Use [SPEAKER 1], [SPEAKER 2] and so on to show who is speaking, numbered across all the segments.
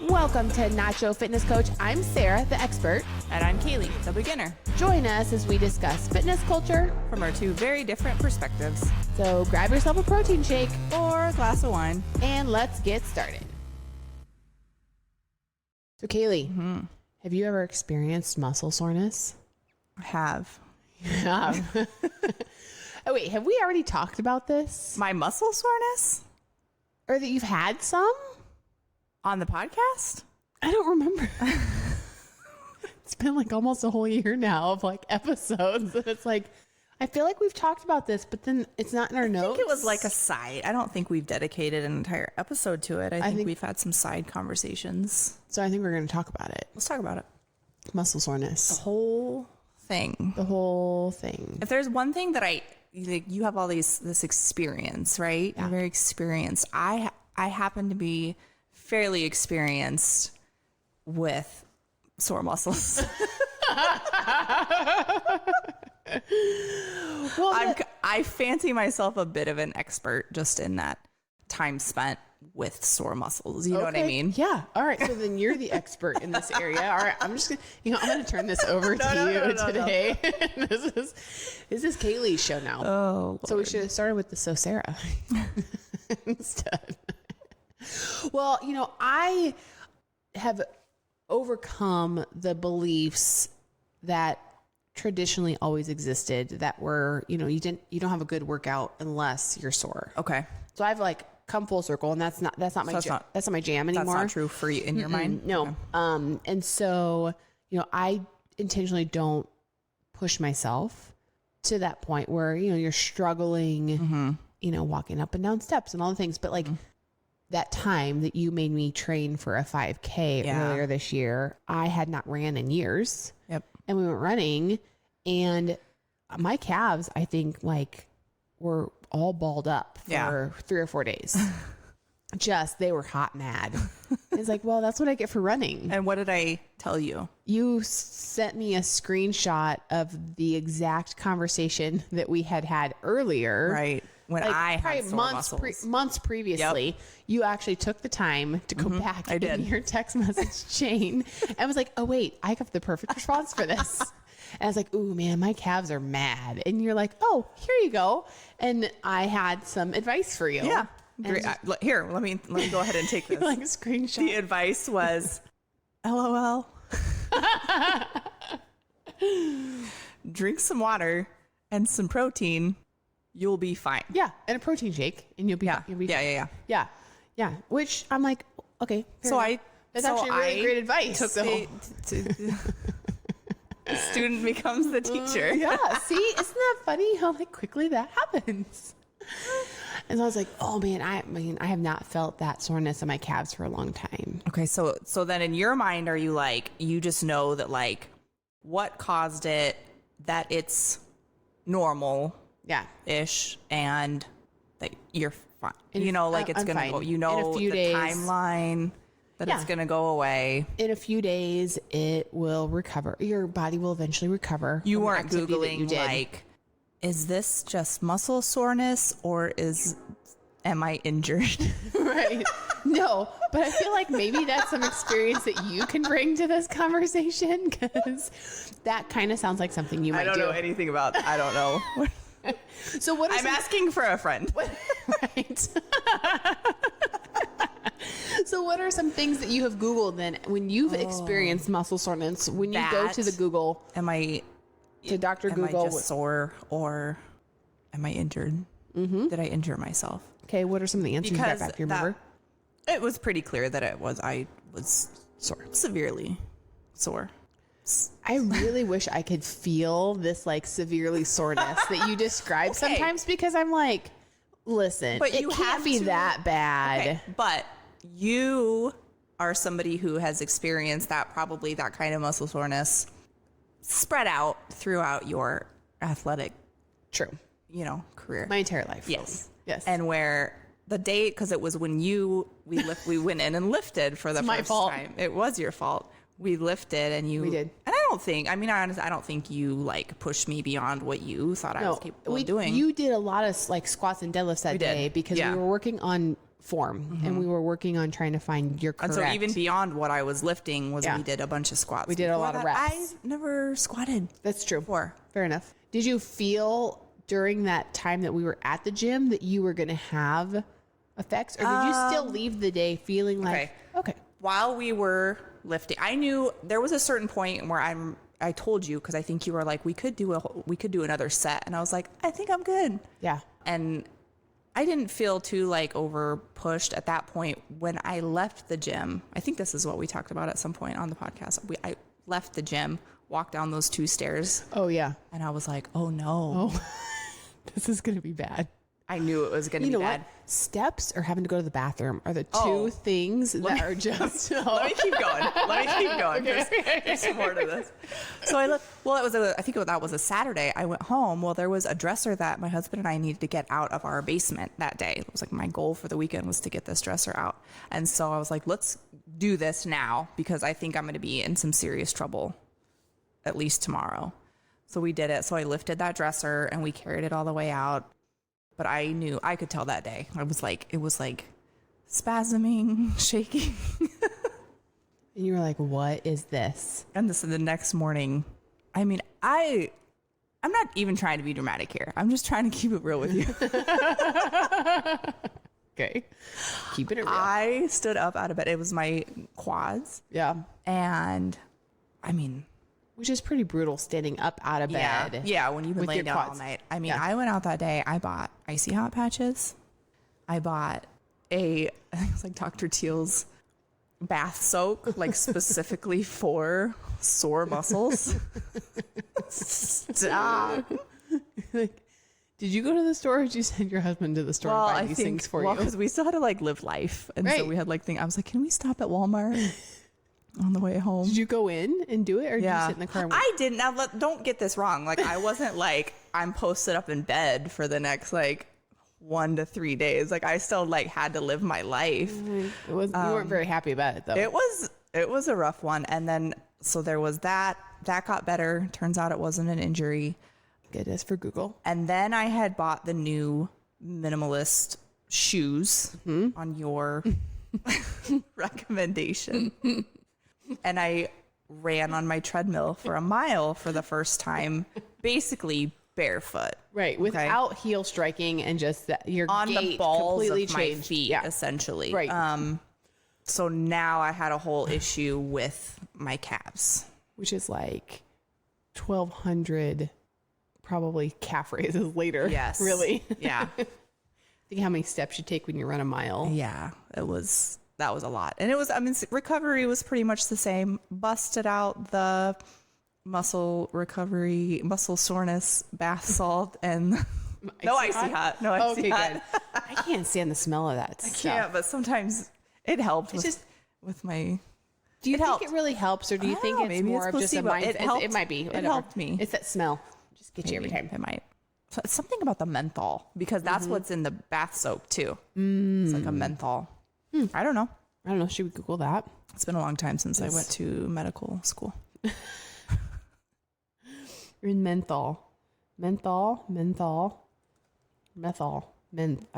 [SPEAKER 1] Welcome to Nacho Fitness Coach. I'm Sara, the expert.
[SPEAKER 2] And I'm Caleigh, the beginner.
[SPEAKER 1] Join us as we discuss fitness culture
[SPEAKER 2] from our two very different perspectives.
[SPEAKER 1] So grab yourself a protein shake
[SPEAKER 2] or a glass of wine.
[SPEAKER 1] And let's get started. So Caleigh, have you ever experienced muscle soreness?
[SPEAKER 2] I have.
[SPEAKER 1] Yeah. Oh wait, have we already talked about this?
[SPEAKER 2] My muscle soreness?
[SPEAKER 1] Or that you've had some?
[SPEAKER 2] On the podcast?
[SPEAKER 1] I don't remember. It's been like almost a whole year now of like episodes. And it's like, I feel like we've talked about this, but then it's not in our notes.
[SPEAKER 2] I think it was like a side. I don't think we've dedicated an entire episode to it. I think we've had some side conversations.
[SPEAKER 1] So I think we're going to talk about it.
[SPEAKER 2] Let's talk about it.
[SPEAKER 1] Muscle soreness.
[SPEAKER 2] The whole thing.
[SPEAKER 1] The whole thing.
[SPEAKER 2] If there's one thing that you have all this experience, right?
[SPEAKER 1] Yeah.
[SPEAKER 2] You're very experienced. I happen to be fairly experienced with sore muscles. Well, I fancy myself a bit of an expert just in that time spent with sore muscles. You know what I mean?
[SPEAKER 1] Yeah. All right. So then you're the expert in this area. All right. I'm just gonna, I'm going to turn this over to you today. No. This is Caleigh's show now.
[SPEAKER 2] Oh, Lord.
[SPEAKER 1] So we should have started with the Sara instead. Well, I have overcome the beliefs that traditionally always existed that were, you don't have a good workout unless you're sore.
[SPEAKER 2] Okay.
[SPEAKER 1] So I've like come full circle, and that's not my jam anymore.
[SPEAKER 2] That's not true for you in your mind.
[SPEAKER 1] No.
[SPEAKER 2] Okay.
[SPEAKER 1] And so, I intentionally don't push myself to that point where, you're struggling, walking up and down steps and all the things, but like that time that you made me train for a 5K earlier this year, I had not ran in years.
[SPEAKER 2] Yep.
[SPEAKER 1] And we went running, and my calves, I think, were all balled up for 3 or 4 days. They were hot mad. It's like, well, that's what I get for running.
[SPEAKER 2] And what did I tell you?
[SPEAKER 1] You sent me a screenshot of the exact conversation that we had earlier.
[SPEAKER 2] Right. When I had sore
[SPEAKER 1] months previously, you actually took the time to go back in your text message chain and was like, oh wait, I have the perfect response for this. And I was like, ooh man, my calves are mad. And you're like, oh, here you go. And I had some advice for you.
[SPEAKER 2] Yeah. Great. Here, let me go ahead and take this.
[SPEAKER 1] Like a screenshot.
[SPEAKER 2] The advice was, LOL. Drink some water and some protein. You'll be fine.
[SPEAKER 1] Yeah. And a protein shake, and you'll be fine. Yeah. Which I'm like, okay. That's actually really great advice.
[SPEAKER 2] The student becomes the teacher.
[SPEAKER 1] Yeah. See, isn't that funny how quickly that happens? And so I was like, oh man, I have not felt that soreness in my calves for a long time.
[SPEAKER 2] Okay. So then in your mind, are you you just know that what caused it, that it's normal.
[SPEAKER 1] Yeah.
[SPEAKER 2] Ish. And that you're fine. It's
[SPEAKER 1] I'm
[SPEAKER 2] going to
[SPEAKER 1] fine.
[SPEAKER 2] go,
[SPEAKER 1] In a few days,
[SPEAKER 2] timeline that it's going to go away.
[SPEAKER 1] In a few days, it will recover. Your body will eventually recover.
[SPEAKER 2] You weren't Googling is this just muscle soreness or am I injured?
[SPEAKER 1] Right. No, but I feel like maybe that's some experience that you can bring to this conversation, because that kind of sounds like something you might do.
[SPEAKER 2] I don't know anything about I don't know.
[SPEAKER 1] So what?
[SPEAKER 2] I'm asking for a friend.
[SPEAKER 1] Right. So what are some things that you have Googled then when you've experienced muscle soreness? When you go to the Google, to Dr. Google,
[SPEAKER 2] am I just sore or am I injured? Did I injure myself?
[SPEAKER 1] Okay, what are some of the answers you got back? Do you remember?
[SPEAKER 2] It was pretty clear that I was sore, severely sore.
[SPEAKER 1] I really wish I could feel this severely soreness that you describe sometimes, because I'm like, listen, but it can't be that bad.
[SPEAKER 2] Okay, but you are somebody who has experienced that kind of muscle soreness spread out throughout your athletic, career.
[SPEAKER 1] My entire life.
[SPEAKER 2] Yes.
[SPEAKER 1] Really. Yes.
[SPEAKER 2] And where the day, because it was when we went in and lifted for the first time. It was your fault. We lifted and
[SPEAKER 1] we did.
[SPEAKER 2] And I don't think you pushed me beyond what you thought I was capable of doing.
[SPEAKER 1] You did a lot of squats and deadlifts that day because we were working on form, and we were working on trying to find your correct.
[SPEAKER 2] And so even beyond what I was lifting was we did a bunch of squats.
[SPEAKER 1] We did a lot of reps.
[SPEAKER 2] I've never squatted.
[SPEAKER 1] That's true.
[SPEAKER 2] Before.
[SPEAKER 1] Fair enough. Did you feel during that time that we were at the gym that you were going to have effects, or did you still leave the day feeling like, okay.
[SPEAKER 2] While we were lifting, I knew there was a certain point where I told you, because I think you were like, we could do another set, and I was like, I think I'm good.
[SPEAKER 1] Yeah.
[SPEAKER 2] And I didn't feel too like over pushed at that point. When I left the gym, I think this is what we talked about at some point on the podcast. I left the gym, walked down those 2 stairs.
[SPEAKER 1] Oh yeah.
[SPEAKER 2] And I was like, oh no.
[SPEAKER 1] Oh, this is going to be bad.
[SPEAKER 2] I knew it was going to be bad.
[SPEAKER 1] What? Steps or having to go to the bathroom are the two things that are just...
[SPEAKER 2] Let me keep going.
[SPEAKER 1] Okay.
[SPEAKER 2] There's more to this. So I think that was a Saturday. I went home. Well, there was a dresser that my husband and I needed to get out of our basement that day. It was like my goal for the weekend was to get this dresser out. And so I was like, let's do this now, because I think I'm going to be in some serious trouble at least tomorrow. So we did it. So I lifted that dresser and we carried it all the way out. But I knew, I could tell that day. It was like spasming, shaking.
[SPEAKER 1] And you were like, what is this?
[SPEAKER 2] And this is the next morning. I mean, I'm not even trying to be dramatic here. I'm just trying to keep it real with you.
[SPEAKER 1] Okay. Keeping it real.
[SPEAKER 2] I stood up out of bed. It was my quads.
[SPEAKER 1] Yeah.
[SPEAKER 2] And I mean,
[SPEAKER 1] which is pretty brutal, standing up out of bed.
[SPEAKER 2] Yeah, when you've been laying down all night. I mean, I went out that day. I bought icy hot patches. I bought I think it was like Dr. Teal's bath soak, like specifically for sore muscles. Stop.
[SPEAKER 1] Like, did you go to the store, or did you send your husband to the store to buy these things for you?
[SPEAKER 2] Because we still had to like live life. And so we had like I was like, can we stop at Walmart? On the way home.
[SPEAKER 1] Did you go in and do it, or did you sit in the car?
[SPEAKER 2] I didn't. Now, don't get this wrong. Like, I wasn't like, I'm posted up in bed for the next like 1 to 3 days. Like, I still like had to live my life.
[SPEAKER 1] It was. You weren't very happy about it, though.
[SPEAKER 2] It was a rough one. And then, so there was that got better. Turns out it wasn't an injury.
[SPEAKER 1] Goodness for Google.
[SPEAKER 2] And then I had bought the new minimalist shoes on your recommendation. And I ran on my treadmill for a mile for the first time, basically barefoot.
[SPEAKER 1] Right, without heel striking, and just your
[SPEAKER 2] on
[SPEAKER 1] gait
[SPEAKER 2] the balls
[SPEAKER 1] completely
[SPEAKER 2] of
[SPEAKER 1] changed.
[SPEAKER 2] my feet, essentially.
[SPEAKER 1] Right.
[SPEAKER 2] So now I had a whole issue with my calves,
[SPEAKER 1] which is like 1,200 probably calf raises later.
[SPEAKER 2] Yes.
[SPEAKER 1] Really?
[SPEAKER 2] Yeah.
[SPEAKER 1] Think how many steps you take when you run a mile.
[SPEAKER 2] Yeah, that was a lot. And it was, I mean, recovery was pretty much the same. Busted out the muscle recovery, muscle soreness, bath salt, and no icy hot. No icy hot.
[SPEAKER 1] Good. I can't stand the smell of that stuff.
[SPEAKER 2] Yeah, but sometimes it helped with my...
[SPEAKER 1] Do you think it really helps, or do you think it's
[SPEAKER 2] maybe
[SPEAKER 1] more of just a mind? It might be.
[SPEAKER 2] It helped me.
[SPEAKER 1] It's that smell. Just get you every time.
[SPEAKER 2] It might. So it's something about the menthol, because that's what's in the bath soap too. It's like a menthol. I don't know.
[SPEAKER 1] Should we Google that?
[SPEAKER 2] It's been a long time since I went to medical school.
[SPEAKER 1] You're in menthol. I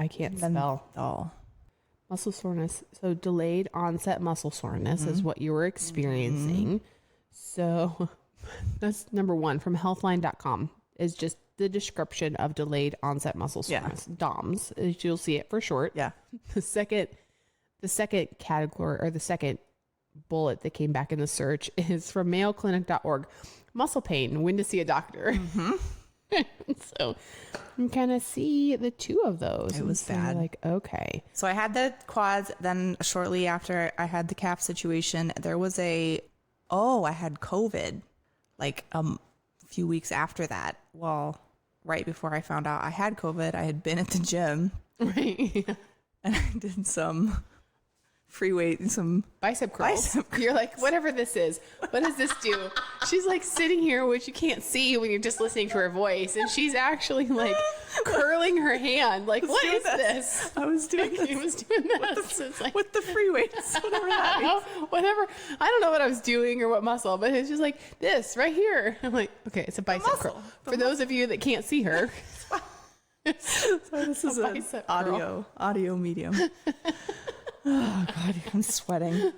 [SPEAKER 1] can't spell. Muscle soreness. So delayed onset muscle soreness is what you were experiencing. So that's number one from healthline.com is just the description of delayed onset muscle soreness. DOMS, as you'll see it for short.
[SPEAKER 2] Yeah.
[SPEAKER 1] The second category, or the second bullet that came back in the search, is from mayoclinic.org. Muscle pain, when to see a doctor. So you kind of see the two of those.
[SPEAKER 2] It was bad.
[SPEAKER 1] Like, okay.
[SPEAKER 2] So I had the quads. Then shortly after I had the calf situation, there was I had COVID like a few weeks after that. Well, right before I found out I had COVID, I had been at the gym.
[SPEAKER 1] Right.
[SPEAKER 2] And I did some free weight, some
[SPEAKER 1] bicep curls. You're like, whatever this is, what does this do? She's like sitting here, which you can't see when you're just listening to her voice, and she's actually like curling her hand. Like, what is this?
[SPEAKER 2] I was doing this.
[SPEAKER 1] He was doing this.
[SPEAKER 2] With the free weights, whatever that means.
[SPEAKER 1] Whatever. I don't know what I was doing or what muscle, but it's just like this right here. I'm like, okay, it's a bicep curl. For those of you that can't see her.
[SPEAKER 2] So this is an audio medium. Oh God, I'm sweating.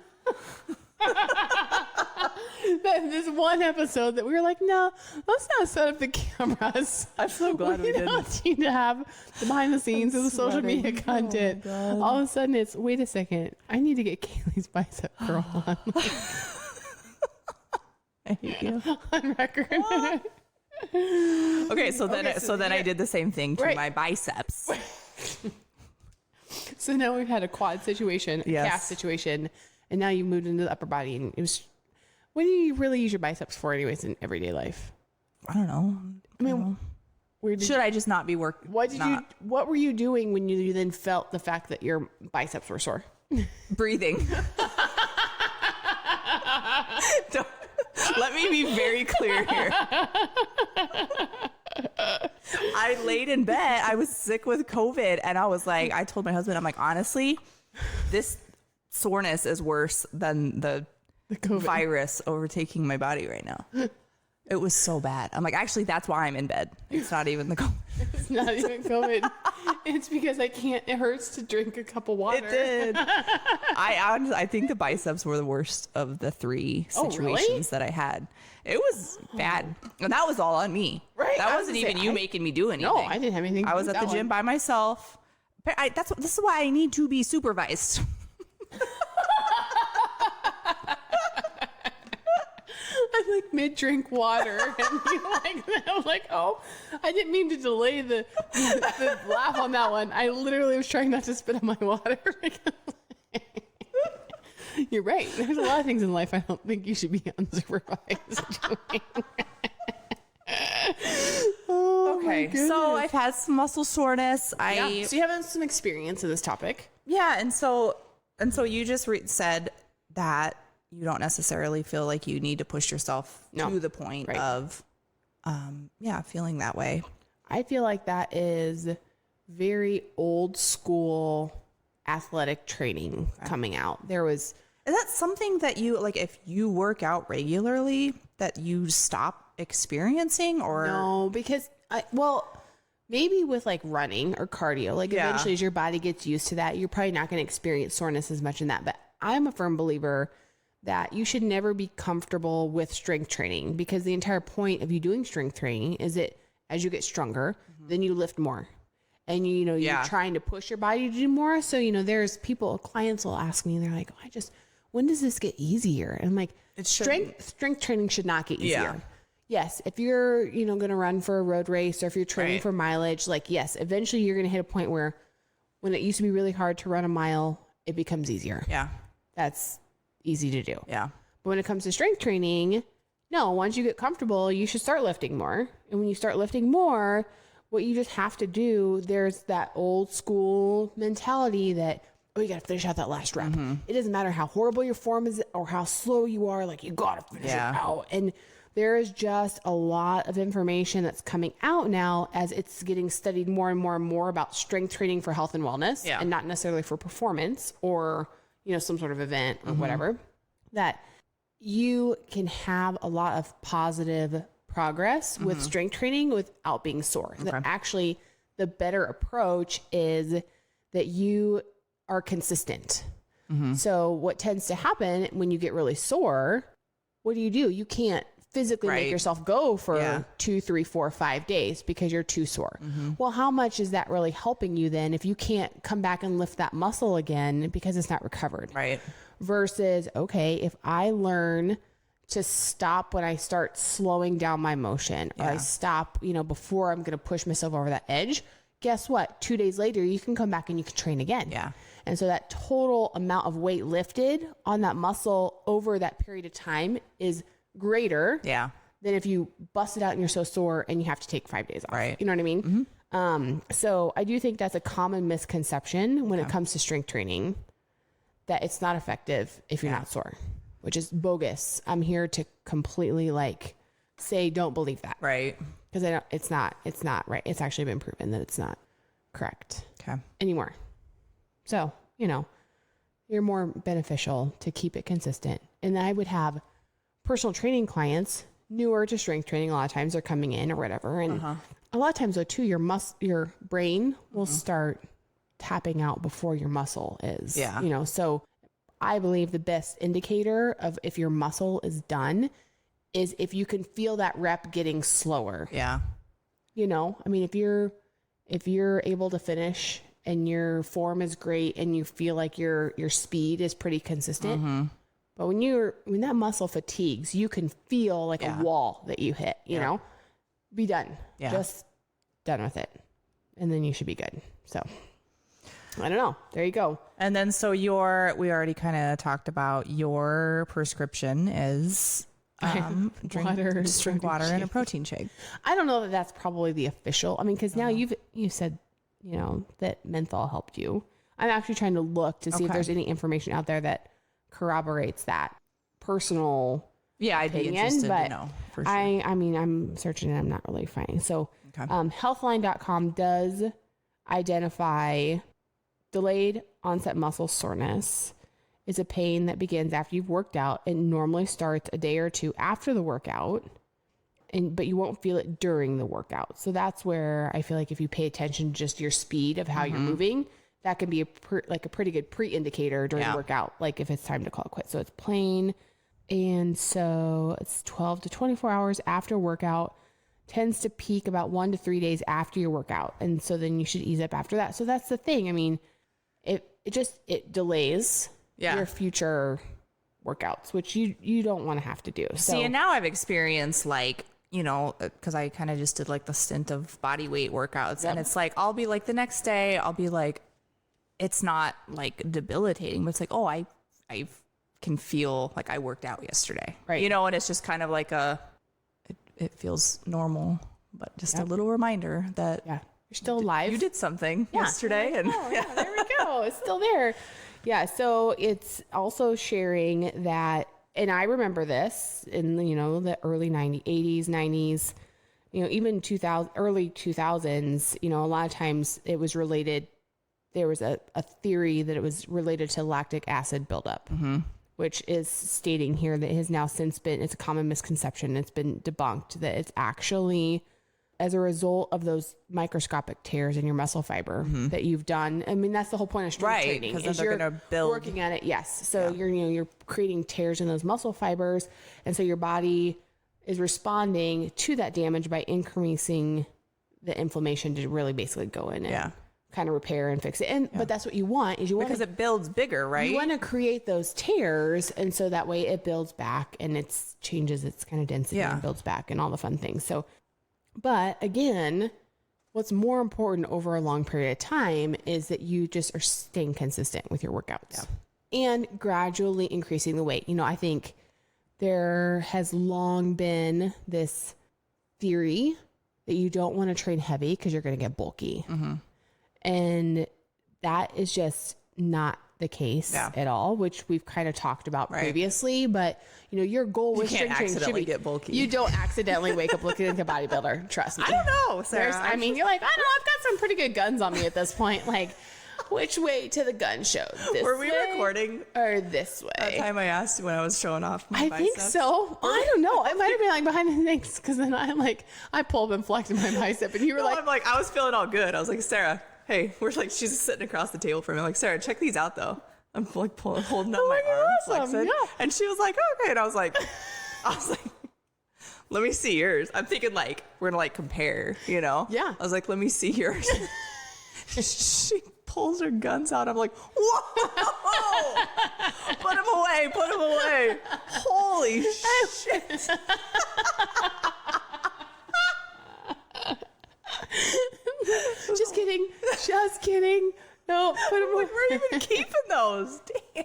[SPEAKER 1] This one episode that we were like, no, let's not set up the cameras.
[SPEAKER 2] I'm so glad we didn't.
[SPEAKER 1] Don't need to have the behind the scenes of the social media content. Oh, all of a sudden it's, wait a second, I need to get Caleigh's bicep curl on.
[SPEAKER 2] I hate you.
[SPEAKER 1] On record.
[SPEAKER 2] Okay, so then I did the same thing to my biceps.
[SPEAKER 1] So now we've had a quad situation, a calf situation, and now you moved into the upper body. And it was, what do you really use your biceps for anyways in everyday life?
[SPEAKER 2] I don't know.
[SPEAKER 1] I mean,
[SPEAKER 2] should I just not be working?
[SPEAKER 1] What were you doing when you then felt the fact that your biceps were sore?
[SPEAKER 2] Breathing. Let me be very clear here. I laid in bed. I was sick with COVID, and I was like, I told my husband, I'm like, honestly, this soreness is worse than the COVID virus overtaking my body right now. It was so bad. I'm like, actually, that's why I'm in bed. It's not even the COVID.
[SPEAKER 1] It's not even COVID. It's because I can't. It hurts to drink a cup of water.
[SPEAKER 2] It did. I think the biceps were the worst of the three situations that I had. It was bad. And that was all on me.
[SPEAKER 1] Right.
[SPEAKER 2] That wasn't even you making me do anything.
[SPEAKER 1] No, I didn't have anything to do with
[SPEAKER 2] I was at the gym by myself. This is why I need to be supervised.
[SPEAKER 1] I'm like mid-drink water, and I'm like, oh, I didn't mean to delay the laugh on that one. I literally was trying not to spit on my water. You're right. There's a lot of things in life I don't think you should be unsupervised doing.
[SPEAKER 2] Okay, so I've had some muscle soreness.
[SPEAKER 1] So you have some experience in this topic.
[SPEAKER 2] Yeah, and so you just said that you don't necessarily feel like you need to push yourself to the point of, feeling that way.
[SPEAKER 1] I feel like that is very old school athletic training coming out. Is
[SPEAKER 2] that something that you, like, if you work out regularly, that you stop experiencing, or?
[SPEAKER 1] No, because maybe with like running or cardio, like eventually as your body gets used to that, you're probably not going to experience soreness as much in that. But I'm a firm believer that you should never be comfortable with strength training, because the entire point of you doing strength training is that as you get stronger, then you lift more. And you're trying to push your body to do more. So, there's clients will ask me, and they're like, when does this get easier? And I'm like, strength training should not get easier. Yeah. Yes. If you're, going to run for a road race, or if you're training for mileage, yes, eventually you're going to hit a point where when it used to be really hard to run a mile, it becomes easier. Yeah. That's easy to do. Yeah. But when it comes to strength training, no, once you get comfortable, you should start lifting more. And when you start lifting more, what you just have to do, there's that old school mentality that, you got to finish out that last rep. Mm-hmm. It doesn't matter how horrible your form is or how slow you are, you got to finish it out. And there is just a lot of information that's coming out now as it's getting studied more and more and more about strength training for health and wellness, and not necessarily for performance or, some sort of event or whatever, that you can have a lot of positive progress with strength training without being sore. Okay. That actually the better approach is that you are consistent. So what tends to happen when you get really sore, what do? You can't physically make yourself go for 2, 3, 4, 5 days because you're too sore. Well, how much is that really helping you then if you can't come back and lift that muscle again because it's not recovered? Right. Versus, okay, if I learn to stop when I start slowing down my motion, or I stop, before I'm going to push myself over that edge, guess what? 2 days later, you can come back and you can train again. Yeah. And so that total amount of weight lifted on that muscle over that period of time is greater than if you bust it out and you're so sore and you have to take 5 days off. Right. You know what I mean? So I do think that's a common misconception when it comes to strength training, that it's not effective if you're not sore, which is bogus. I'm here to completely say, don't believe that. Right. Because it's not right. It's actually been proven that it's not correct anymore. So, you're more beneficial to keep it consistent. And I would have personal training clients newer to strength training. A lot of times they're coming in or whatever. And a lot of times though too, your brain will start tapping out before your muscle is, you know, so I believe the best indicator of if your muscle is done is if you can feel that rep getting slower.
[SPEAKER 2] Yeah.
[SPEAKER 1] You know, I mean, if you're able to finish and your form is great and you feel like your speed is pretty consistent, but when that muscle fatigues, you can feel like a wall that you hit, you know, be done. Yeah. Just done with it. And then you should be good. So I don't know. There you go.
[SPEAKER 2] And then, so we already kind of talked about your prescription is drink water and a protein shake.
[SPEAKER 1] I don't know that that's probably the official. I mean, because now you said, you know, that menthol helped you. I'm actually trying to look to see if there's any information out there that corroborates that personal
[SPEAKER 2] I'd
[SPEAKER 1] opinion,
[SPEAKER 2] be interested
[SPEAKER 1] but
[SPEAKER 2] to know for sure.
[SPEAKER 1] I mean, I'm searching and I'm not really finding. So healthline.com does identify delayed onset muscle soreness is a pain that begins after you've worked out and normally starts a day or two after the workout, but you won't feel it during the workout. So that's where I feel like if you pay attention to just your speed of how you're moving, that can be a pretty good pre-indicator during the workout, like if it's time to call it quits. So it's plain. And so it's 12 to 24 hours after workout, tends to peak about 1 to 3 days after your workout. And so then you should ease up after that. So that's the thing. I mean, it delays your future workouts, which you don't want to have to do. So,
[SPEAKER 2] see, and now I've experienced like, you know, because I kind of just did like the stint of body weight workouts, and it's like, I'll be like the next day, I'll be like, it's not like debilitating, but it's like, oh, I can feel like I worked out yesterday. Right. You know, and it's just kind of like it feels normal, but just a little reminder that
[SPEAKER 1] you're still alive.
[SPEAKER 2] You did something yesterday. And
[SPEAKER 1] there we go. It's still there. Yeah. So it's also sharing that, and I remember this in, you know, the early 80s, 90s, you know, even early 2000s, you know, a lot of times it was related. There was a theory that it was related to lactic acid buildup, which is stating here that has now since been, it's a common misconception. It's been debunked that it's actually as a result of those microscopic tears in your muscle fiber that you've done. I mean, that's the whole point of strength training.
[SPEAKER 2] Because they're going to build.
[SPEAKER 1] Working at it, yes. So you're creating tears in those muscle fibers. And so your body is responding to that damage by increasing the inflammation to really basically go in and kind of repair and fix it. But that's what you want, is because
[SPEAKER 2] it builds bigger, right?
[SPEAKER 1] You want to create those tears, and so that way it builds back and it changes its kind of density and builds back and all the fun things. So, but again, what's more important over a long period of time is that you just are staying consistent with your workouts and gradually increasing the weight. You know, I think there has long been this theory that you don't want to train heavy because you're going to get bulky. And that is just not the case at all, which we've kind of talked about previously. But, you know, your goal with strength training should be
[SPEAKER 2] get bulky.
[SPEAKER 1] You don't accidentally wake up looking like a bodybuilder. Trust me.
[SPEAKER 2] I don't know, Sarah.
[SPEAKER 1] I mean, you're like, I don't know, I've got some pretty good guns on me at this point. Like, which way to the gun show? This
[SPEAKER 2] Were we
[SPEAKER 1] way
[SPEAKER 2] recording
[SPEAKER 1] or this way?
[SPEAKER 2] That time I asked when I was showing off my biceps?
[SPEAKER 1] Think so. I don't know. It might have been like behind the things, because then I pull up and flex my bicep, and you were
[SPEAKER 2] I'm like, I was feeling all good. I was like, Sarah, hey, we're like, she's sitting across the table from me. I'm like, Sarah, check these out though. I'm like holding up my arm, flexing. And she was like, oh, okay. And I was like, let me see yours. I'm thinking like, we're gonna like compare, you know?
[SPEAKER 1] Yeah.
[SPEAKER 2] I was like, let me see yours. She pulls her guns out. I'm like, whoa, put them away. Holy shit.
[SPEAKER 1] Just kidding. No, put them away.
[SPEAKER 2] We're even keeping those. Damn.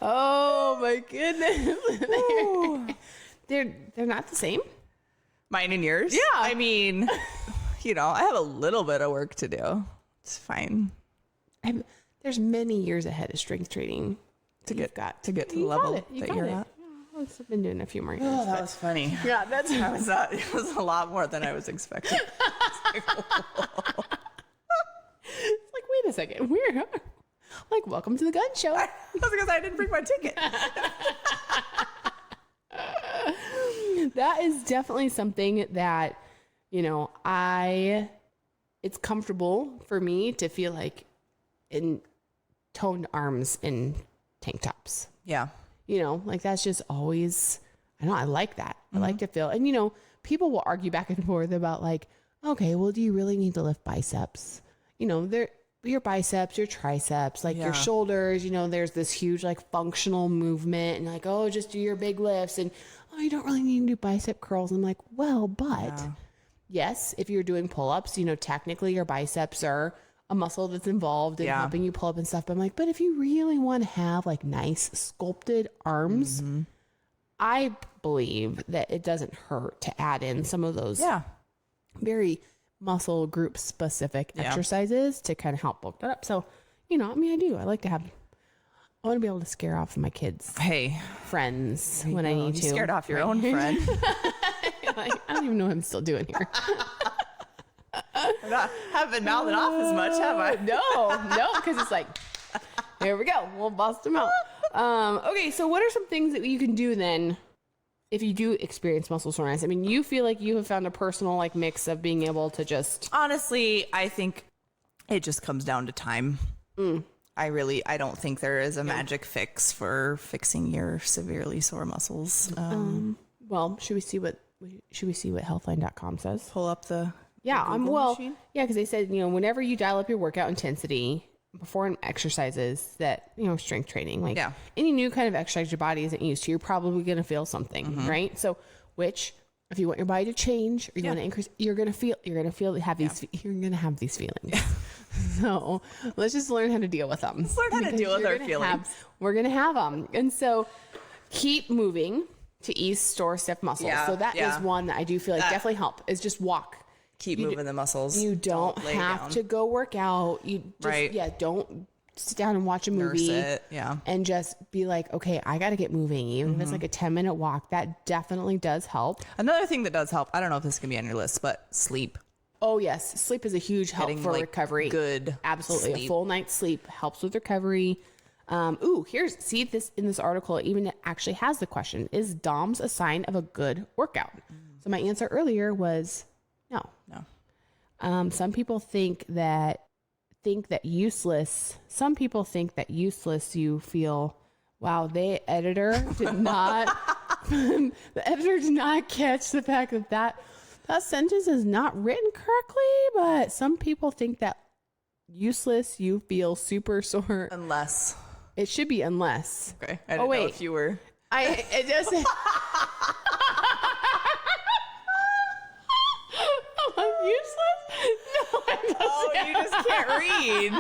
[SPEAKER 1] Oh my goodness. They're not the same.
[SPEAKER 2] Mine and yours?
[SPEAKER 1] Yeah.
[SPEAKER 2] I mean, you know, I have a little bit of work to do. It's fine.
[SPEAKER 1] There's many years ahead of strength training
[SPEAKER 2] to get to the level that you're at.
[SPEAKER 1] I've been doing a few more years.
[SPEAKER 2] Oh, that was funny.
[SPEAKER 1] Yeah,
[SPEAKER 2] it was a lot more than I was expecting.
[SPEAKER 1] It's like, wait a second. We're like, welcome to the gun show.
[SPEAKER 2] That's because I didn't bring my ticket.
[SPEAKER 1] That is definitely something that You know, it's comfortable for me to feel like in toned arms in tank tops.
[SPEAKER 2] Yeah.
[SPEAKER 1] You know, like that's just always, I like that. I like to feel, and you know, people will argue back and forth about like, okay, well, do you really need to lift biceps? You know, your biceps, your triceps, like your shoulders, you know, there's this huge like functional movement and like, oh, just do your big lifts and oh, you don't really need to do bicep curls. I'm like, well, but yes, if you're doing pull-ups, you know, technically your biceps are a muscle that's involved in helping you pull up and stuff. But I'm like, but if you really want to have like nice sculpted arms, I believe that it doesn't hurt to add in some of those very muscle group specific exercises to kind of help bulk that up. So, you know, I mean, I like to have, I want to be able to scare off my kids. Friends when I need to.
[SPEAKER 2] You scared off your own friend.
[SPEAKER 1] Like, I don't even know what I'm still doing here.
[SPEAKER 2] I haven't mouthed it off as much, have I?
[SPEAKER 1] No, because it's like, here we go. We'll bust them out. Okay, so what are some things that you can do then if you do experience muscle soreness? I mean, you feel like you have found a personal like mix of being able to just...
[SPEAKER 2] Honestly, I think it just comes down to time. I don't think there is a magic fix for fixing your severely sore muscles.
[SPEAKER 1] Well, should we see what healthline.com says?
[SPEAKER 2] Pull up the
[SPEAKER 1] machine? Because they said, you know, whenever you dial up your workout intensity before exercises that, you know, strength training, like any new kind of exercise your body isn't used to, you're probably going to feel something, right? So, which if you want your body to change or you want to increase, you're going to have these feelings. So let's just learn how to deal with them.
[SPEAKER 2] Let's learn how to deal with our feelings.
[SPEAKER 1] We're going to have them. And so keep moving to ease sore stiff muscles. So that is one that I do feel like definitely help is just walk.
[SPEAKER 2] Keep moving the muscles.
[SPEAKER 1] You don't have to go work out. You just, don't sit down and watch a movie.
[SPEAKER 2] Nurse it.
[SPEAKER 1] And just be like, okay, I got to get moving. Even if it's like a 10-minute walk, that definitely does help.
[SPEAKER 2] Another thing that does help, I don't know if this can be on your list, but sleep.
[SPEAKER 1] Oh yes. Sleep is a huge help for recovery.
[SPEAKER 2] Good.
[SPEAKER 1] Absolutely.
[SPEAKER 2] Sleep.
[SPEAKER 1] A full night's sleep helps with recovery. See this in this article, even it actually has the question, is DOMS a sign of a good workout? So my answer earlier was no. Some people think that useless you feel, wow, the editor did not catch the fact that sentence is not written correctly, but some people think that useless you feel super sore.
[SPEAKER 2] Unless.
[SPEAKER 1] It should be unless.
[SPEAKER 2] Okay. I didn't know if you were.
[SPEAKER 1] It doesn't. I'm useless? No,
[SPEAKER 2] you just can't read.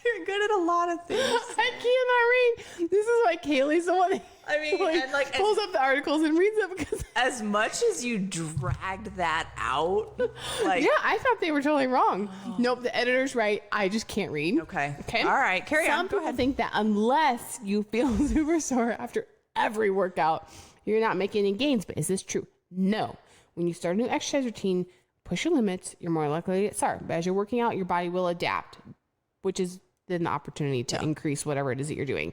[SPEAKER 2] You're good at a lot of things.
[SPEAKER 1] I cannot read. This is why Caleigh's the one.
[SPEAKER 2] I mean,
[SPEAKER 1] pulls up the articles and reads them because
[SPEAKER 2] as much as you dragged that out,
[SPEAKER 1] I thought they were totally wrong. Nope, the editor's right. I just can't read.
[SPEAKER 2] Okay. All right, carry on.
[SPEAKER 1] Some people think that unless you feel super sore after every workout, you're not making any gains. But is this true? No. When you start a new exercise routine, push your limits, you're more likely to get sore. But as you're working out, your body will adapt, which is then the opportunity to increase whatever it is that you're doing.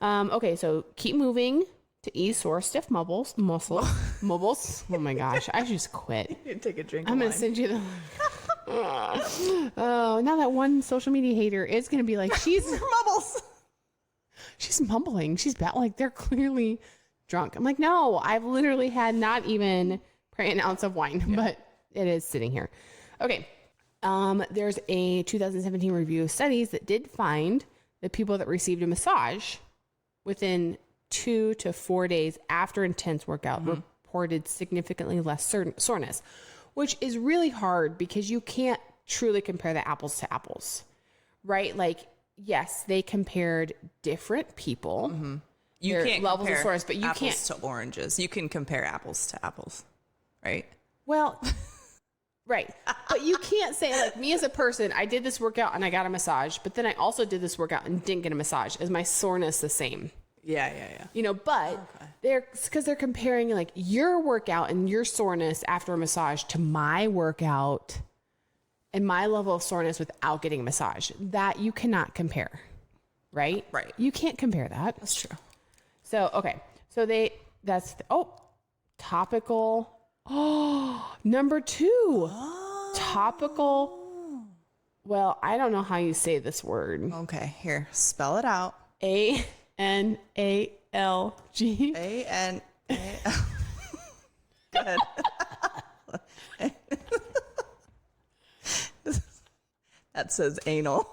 [SPEAKER 1] Okay, so keep moving to ease sore stiff muscles. Oh my gosh, I just quit.
[SPEAKER 2] You take a drink.
[SPEAKER 1] I'm going to send you the... now that one social media hater is going to be like, she's mumbling. She's bad. Like, they're clearly drunk. I'm like, no, I've literally had not even an ounce of wine, but it is sitting here. Okay. There's a 2017 review of studies that did find that people that received a massage within 2 to 4 days after intense workout reported significantly less soreness, which is really hard because you can't truly compare the apples to apples, right? Like, yes, they compared different people.
[SPEAKER 2] You can't
[SPEAKER 1] levels
[SPEAKER 2] compare
[SPEAKER 1] of soreness, but you
[SPEAKER 2] apples
[SPEAKER 1] can't
[SPEAKER 2] to oranges. You can compare apples to apples, right?
[SPEAKER 1] Well, right. But you can't say, like, me as a person, I did this workout and I got a massage, but then I also did this workout and didn't get a massage. Is my soreness the same?
[SPEAKER 2] Yeah.
[SPEAKER 1] You know, but because they're comparing like your workout and your soreness after a massage to my workout and my level of soreness without getting a massage. That you cannot compare, right?
[SPEAKER 2] Right.
[SPEAKER 1] You can't compare that.
[SPEAKER 2] That's true.
[SPEAKER 1] So, okay. So topical Oh, number 2. Topical. Well, I don't know how you say this word.
[SPEAKER 2] Okay, here, spell it out.
[SPEAKER 1] ANALG.
[SPEAKER 2] ANAL. Go ahead. That says anal.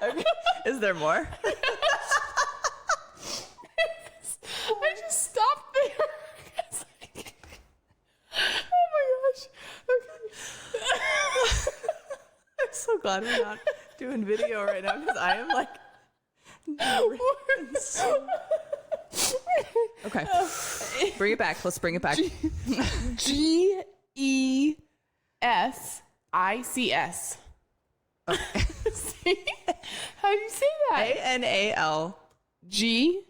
[SPEAKER 2] Okay. Is there more?
[SPEAKER 1] I just stopped there. Oh my gosh. Okay.
[SPEAKER 2] I'm so glad we're not doing video right now because I am like. Okay. Bring it back. Let's bring it back.
[SPEAKER 1] GESICS.
[SPEAKER 2] Okay.
[SPEAKER 1] How do you say that?
[SPEAKER 2] ANAL.
[SPEAKER 1] GESICS.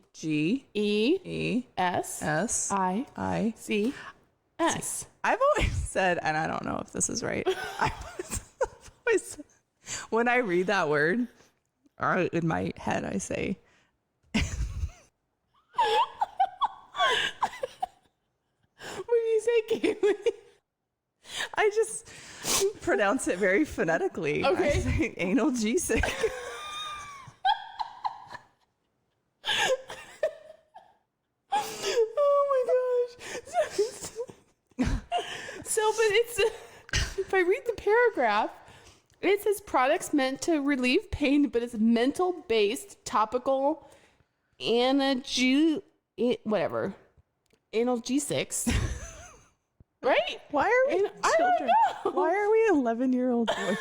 [SPEAKER 2] I've always said, and I don't know if this is right. I've always said, when I read that word, or in my head, I say.
[SPEAKER 1] What do you say, Caleigh?
[SPEAKER 2] I just pronounce it very phonetically.
[SPEAKER 1] Okay.
[SPEAKER 2] I say analgesic.
[SPEAKER 1] Oh my gosh. So, but it's, if I read the paragraph, it says products meant to relieve pain, but it's mental based, topical, analgesics. Right?
[SPEAKER 2] Why are we children?
[SPEAKER 1] I don't know.
[SPEAKER 2] Why are we 11-year-old boys?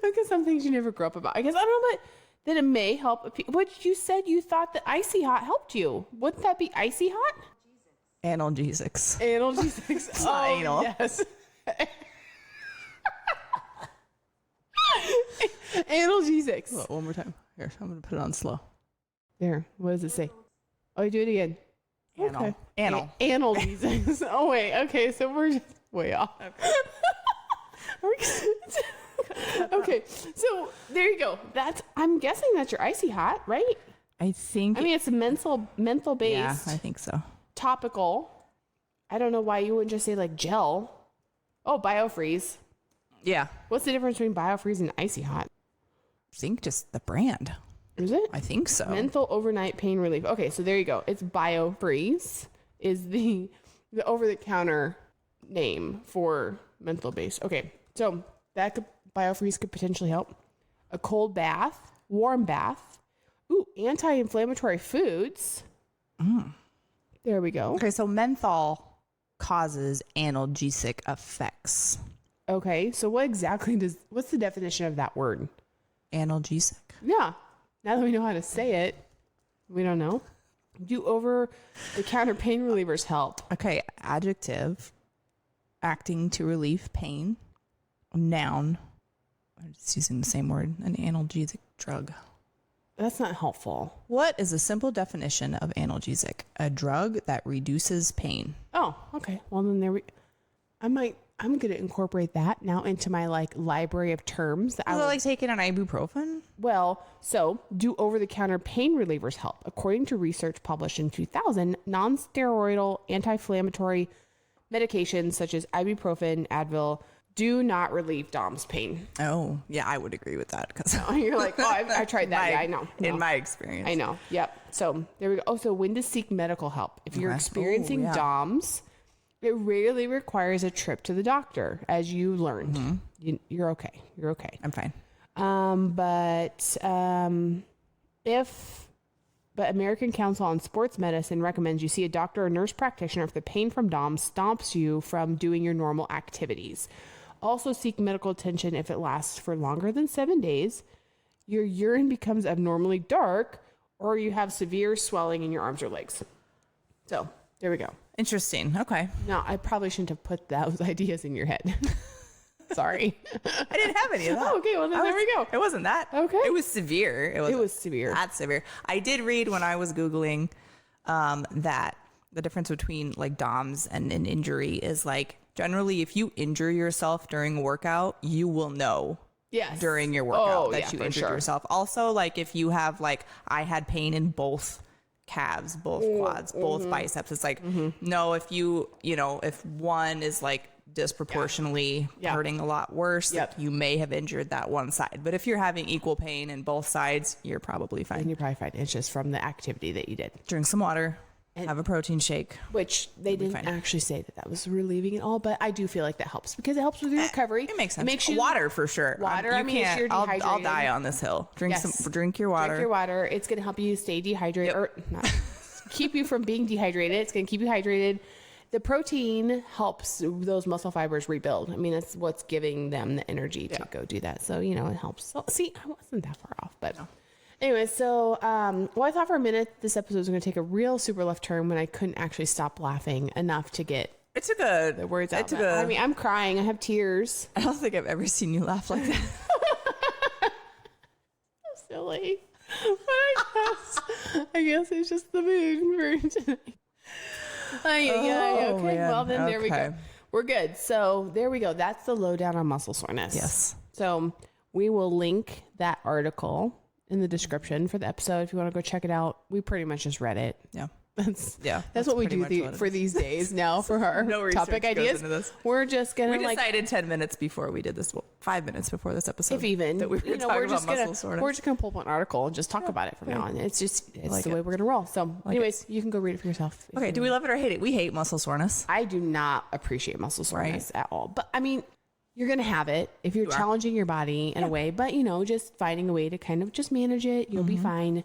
[SPEAKER 1] Because some things you never grow up about. I guess I don't know, but that it may help. What you said you thought that icy hot helped you. Wouldn't that be icy hot?
[SPEAKER 2] Analgesics.
[SPEAKER 1] Analgesics.
[SPEAKER 2] It's not anal.
[SPEAKER 1] Yes. Analgesics.
[SPEAKER 2] Well, one more time. Here, I'm going to put it on slow.
[SPEAKER 1] There. What does it say? Oh, you do it again.
[SPEAKER 2] Anal.
[SPEAKER 1] Okay.
[SPEAKER 2] Anal.
[SPEAKER 1] Analgesics. Oh, wait. Okay. So we're just way off. Okay. Okay. So there you go. I'm guessing that's your icy hot, right?
[SPEAKER 2] I think.
[SPEAKER 1] I mean, it's mental based.
[SPEAKER 2] Yeah, I think so.
[SPEAKER 1] Topical. I don't know why you wouldn't just say like gel. Oh, biofreeze.
[SPEAKER 2] Yeah.
[SPEAKER 1] What's the difference between biofreeze and icy hot?
[SPEAKER 2] I think just the brand.
[SPEAKER 1] Is it?
[SPEAKER 2] I think so.
[SPEAKER 1] Menthol overnight pain relief. Okay, so there you go. It's biofreeze is the over-the-counter name for menthol base. Okay, so biofreeze could potentially help. A cold bath, warm bath. Ooh, anti-inflammatory foods. There we go.
[SPEAKER 2] Okay, so menthol causes analgesic effects.
[SPEAKER 1] Okay, so what's the definition of that word?
[SPEAKER 2] Analgesic.
[SPEAKER 1] Yeah. Now that we know how to say it, we don't know. Do over-the-counter pain relievers help?
[SPEAKER 2] Okay, adjective, acting to relieve pain. Noun, I'm just using the same word, an analgesic drug.
[SPEAKER 1] That's not helpful.
[SPEAKER 2] What is a simple definition of analgesic? A drug that reduces pain.
[SPEAKER 1] Oh, okay. Well, then I'm going to incorporate that now into my library of terms.
[SPEAKER 2] Is it like taking an ibuprofen?
[SPEAKER 1] Well, so do over-the-counter pain relievers help? According to research published in 2000, non-steroidal anti-inflammatory medications such as ibuprofen, Advil, do not relieve DOMS pain.
[SPEAKER 2] Oh, yeah, I would agree with that. Because
[SPEAKER 1] you're like, oh, I tried that. Yeah, I know.
[SPEAKER 2] In my experience.
[SPEAKER 1] I know. Yep. So there we go. Oh, so when to seek medical help? If you're experiencing DOMS, it rarely requires a trip to the doctor, as you learned. Mm-hmm. You're okay. You're okay.
[SPEAKER 2] I'm fine.
[SPEAKER 1] But American Council on Sports Medicine recommends you see a doctor or nurse practitioner if the pain from DOMS stops you from doing your normal activities. Also seek medical attention if it lasts for longer than 7 days, your urine becomes abnormally dark, or you have severe swelling in your arms or legs. So there we go.
[SPEAKER 2] Interesting. Okay.
[SPEAKER 1] No, I probably shouldn't have put those ideas in your head. Sorry.
[SPEAKER 2] I didn't have any of that.
[SPEAKER 1] Oh, okay. Well, then there we go.
[SPEAKER 2] It wasn't that.
[SPEAKER 1] Okay.
[SPEAKER 2] It was severe. It
[SPEAKER 1] was severe.
[SPEAKER 2] That's severe. I did read when I was Googling that the difference between like DOMS and an injury is like generally if you injure yourself during a workout, you will know during your workout that you injured yourself. Also, like if you have like, I had pain in both calves, both quads, both biceps. It's like, no, if if one is like disproportionately hurting a lot worse, like you may have injured that one side. But if you're having equal pain in both sides, you're probably fine.
[SPEAKER 1] And you're probably fine. It's just from the activity that you did.
[SPEAKER 2] Drink some water. And have a protein shake.
[SPEAKER 1] Which they didn't actually say that was relieving at all, but I do feel like that helps because it helps with your recovery.
[SPEAKER 2] It makes sense. It makes you water for sure.
[SPEAKER 1] Water. I mean, if you're dehydrated,
[SPEAKER 2] I'll die on this hill. Drink your water.
[SPEAKER 1] Drink your water. It's going to help you stay dehydrated or not keep you from being dehydrated. It's going to keep you hydrated. The protein helps those muscle fibers rebuild. I mean, that's what's giving them the energy to go do that. So, it helps. So, see, I wasn't that far off, but anyway, so, I thought for a minute this episode was going to take a real super left turn when I couldn't actually stop laughing enough to get
[SPEAKER 2] the
[SPEAKER 1] words out. I mean, I'm crying. I have tears.
[SPEAKER 2] I don't think I've ever seen you laugh like that.
[SPEAKER 1] So silly. I guess it's just the mood for tonight. Okay. Man. Well, then there we go. We're good. So there we go. That's the lowdown on muscle soreness.
[SPEAKER 2] Yes.
[SPEAKER 1] So we will link that article in the description for the episode if you want to go check it out. We pretty much just read it.
[SPEAKER 2] Yeah.
[SPEAKER 1] That's what we do for these days now for our topic ideas. We're just gonna
[SPEAKER 2] we decided 10 minutes before we did this, 5 minutes before this episode,
[SPEAKER 1] if even
[SPEAKER 2] that we were
[SPEAKER 1] we're just gonna pull up an article and just talk about it from now on. It's the way we're gonna roll. So anyways, you can go read it for yourself.
[SPEAKER 2] Okay. Do we love it or hate it? We hate muscle soreness.
[SPEAKER 1] I do not appreciate muscle soreness at all, but I mean, you're going to have it if you're challenging your body in a way, but just finding a way to kind of just manage it. You'll be fine.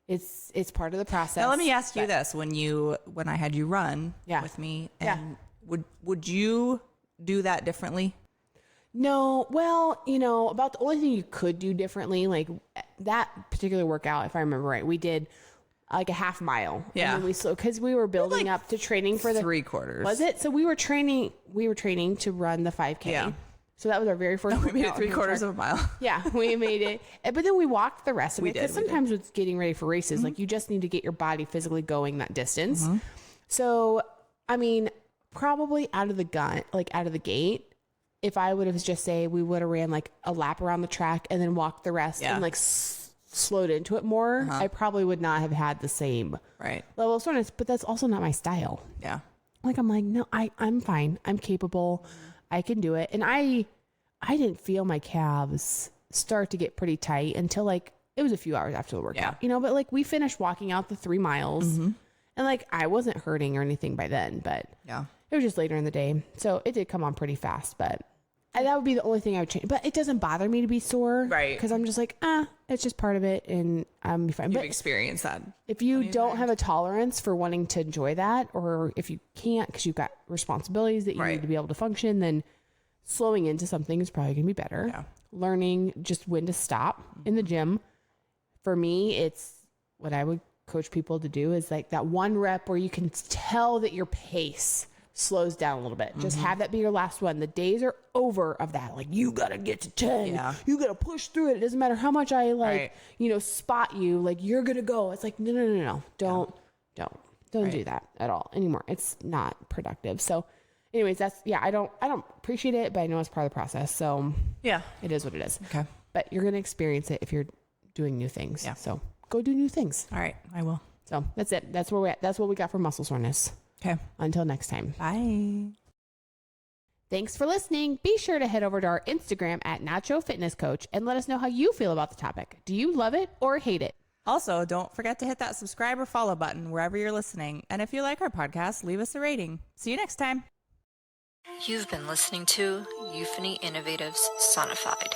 [SPEAKER 1] It's part of the process.
[SPEAKER 2] Now let me ask you this: when I had you run with me, and would you do that differently?
[SPEAKER 1] No. Well, about the only thing you could do differently, like that particular workout, if I remember right, we did like a half mile.
[SPEAKER 2] Yeah.
[SPEAKER 1] And because we were building up to training for the
[SPEAKER 2] 3/4.
[SPEAKER 1] Was it? So we were training to run the 5K. Yeah. So that was our very first.
[SPEAKER 2] We made it 3/4 of a mile.
[SPEAKER 1] Yeah, we made it. But then we walked the rest of it. Because sometimes with getting ready for races, like you just need to get your body physically going that distance. So, I mean, probably out of the gate, if I would have just we would have ran like a lap around the track and then walked the rest and like slowed into it more, I probably would not have had the same level of soreness. But that's also not my style.
[SPEAKER 2] Yeah.
[SPEAKER 1] Like I'm like, no, I'm fine. I'm capable. I can do it. And I didn't feel my calves start to get pretty tight until like it was a few hours after the workout, but like we finished walking out the 3 miles and like I wasn't hurting or anything by then, but it was just later in the day. So it did come on pretty fast, but that would be the only thing I would change. But it doesn't bother me to be sore. Right. Because I'm just like, it's just part of it and I'm fine.
[SPEAKER 2] You've experienced that.
[SPEAKER 1] If you don't have a tolerance for wanting to enjoy that, or if you can't because you've got responsibilities that you need to be able to function, then slowing into something is probably going to be better. Yeah. Learning just when to stop in the gym. For me, it's what I would coach people to do is like that one rep where you can tell that your pace slows down a little bit. Just have that be your last one. The days are over of that. Like you got to get to 10. Yeah. You got to push through it. It doesn't matter how much I spot you, like you're going to go. It's like, no. Don't do that at all anymore. It's not productive. So anyways, I don't appreciate it, but I know it's part of the process. So it is what it is. Okay. But you're going to experience it if you're doing new things. Yeah. So go do new things.
[SPEAKER 2] All right. I will.
[SPEAKER 1] So that's it. That's where we're at. That's what we got for muscle soreness. Okay. Until next time.
[SPEAKER 2] Bye.
[SPEAKER 1] Thanks for listening. Be sure to head over to our Instagram at Nacho Fitness Coach and let us know how you feel about the topic. Do you love it or hate it?
[SPEAKER 2] Also, don't forget to hit that subscribe or follow button wherever you're listening. And if you like our podcast, leave us a rating. See you next time.
[SPEAKER 3] You've been listening to Euphony Innovatives Sonified.